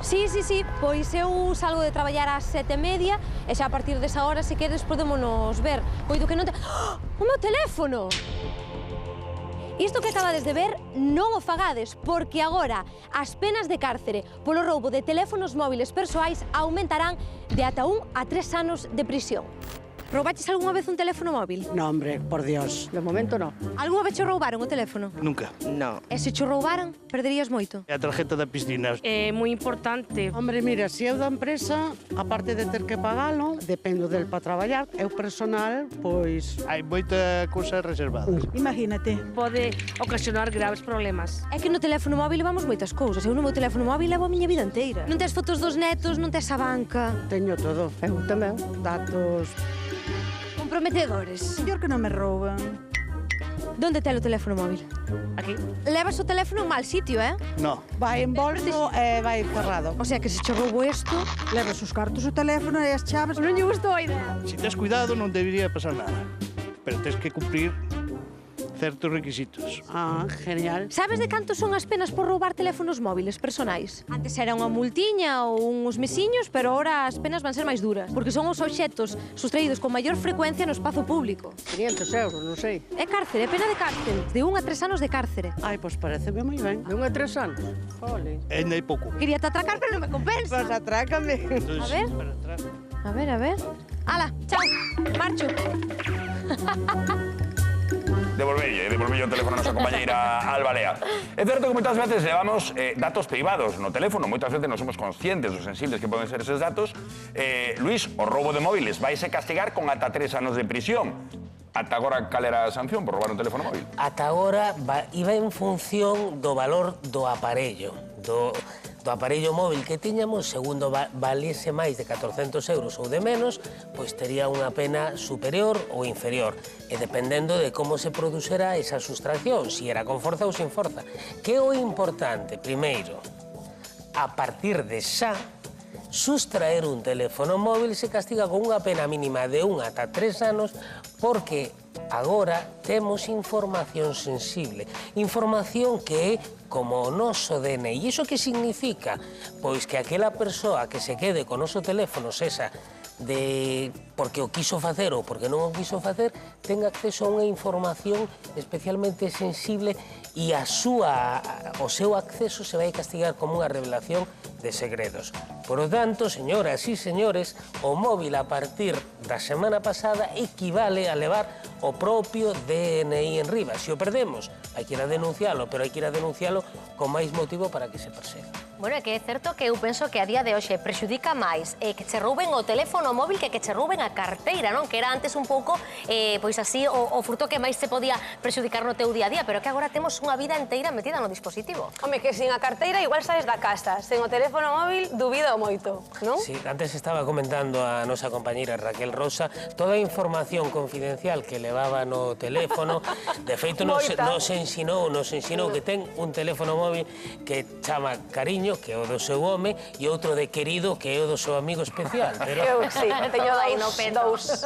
Sí, pois eu salgo de traballar ás 7:30 e xa a partir desa hora, se queres, podémonos ver. Coido que non te... O meu teléfono! Isto que acabades de ver non o fagades, porque agora as penas de cárcere polo roubo de teléfonos móviles persoais aumentarán de ata 1 a 3 anos de prisión. Roubaches algunha vez un teléfono móvil? No, hombre, por Dios. De momento no. Algunha vez cho roubaron o teléfono? Nunca. No. E se cho roubaran, perderías moito? É a tarjeta da piscina. É moi importante. Hombre, mira, se eu da empresa, aparte de ter que pagalo, dependo del para traballar, eu personal, pois... Hai moita cousa reservada. Imagínate. Pode ocasionar graves problemas. É que no teléfono móvil levamos moitas cousas. Eu no meu teléfono móvil levo a miña vida inteira. Non tes fotos dos netos, non tes a banca. Teño todo. Eu tamén. Datos... Comprometedores. Mellor que non me rouben. Donde ten o teléfono móvil? Aquí. Levas o teléfono en mal sitio, No. Vai en bolso e vai cerrado. O sea que se che roubo isto... Levas os cartos, o teléfono e as chaves. Non lle gustou a idea. Se tes cuidado non debería pasar nada. Pero tes que cumprir certos requisitos. Ah, genial. Sabes de canto son as penas por roubar teléfonos móviles personais? Antes era unha multiña ou uns mesiños, pero ahora as penas van ser máis duras, porque son os obxectos sustraídos con maior frecuencia no espazo público. 500 euros, non sei. É cárcere, é pena de cárcere, de 1 a 3 anos de cárcere. Ai, pois pareceme moi ben. De 1 a 3 anos. Jole. Ainda hai pouco. Quería te atracar, pero non me compensa. Pois atrácame. Entonces, A ver. para atrás. A ver. Ala, chao, marcho. Devolvelle o teléfono a nosa compañeira Alba Lea. É certo que moitas veces levamos datos privados no teléfono, moitas veces non somos conscientes dos sensibles que poden ser eses datos. Luís, o roubo de móviles vaise castigar con ata 3 anos de prisión. Ata agora, cal era a sanción por roubar un teléfono móvil? Ata agora iba en función do valor do aparello, do aparello móvil que tiñamos, segundo valiese máis de 400 euros ou de menos, pois tería unha pena superior ou inferior, e dependendo de como se produxera esa sustracción, si era con forza ou sin forza. Que é o importante? Primeiro, a partir de xa, sustraer un teléfono móvil se castiga con unha pena mínima de 1 ata 3 anos, porque agora temos información sensible, información que é como o noso DNI. E iso que significa? Pois que aquela persoa que se quede con o noso teléfono, sexa de porque o quiso facer ou porque non o quiso facer, tenga acceso a unha información especialmente sensible e o seu acceso se vai castigar como unha revelación de segredos. Por lo tanto, señoras e señores, o móvil a partir da semana pasada equivale a levar o propio DNI en riba. Se o perdemos, hai que ir a denuncialo, pero hai que ir a denuncialo con máis motivo para que se persiga. Bueno, é que é certo que eu penso que a día de hoxe prexudica máis que che rouben o teléfono móvil que che rouben a carteira, non? Que era antes un pouco, pois así, o fruto que máis se podía prexudicar no teu día a día, pero que agora temos unha vida inteira metida no dispositivo. Home, que sin a carteira igual saes da casa, sen o teléfono móvil dubido moito, non? Sí, antes estaba comentando a nosa compañeira Raquel Rosa toda a información confidencial que levaba no teléfono. De feito, nos ensinou que ten un teléfono móvil que chama Cariño, que é o do seu home, e outro de Querido, que é o do seu amigo especial. Eu, sí, teño Aí no peto. dous.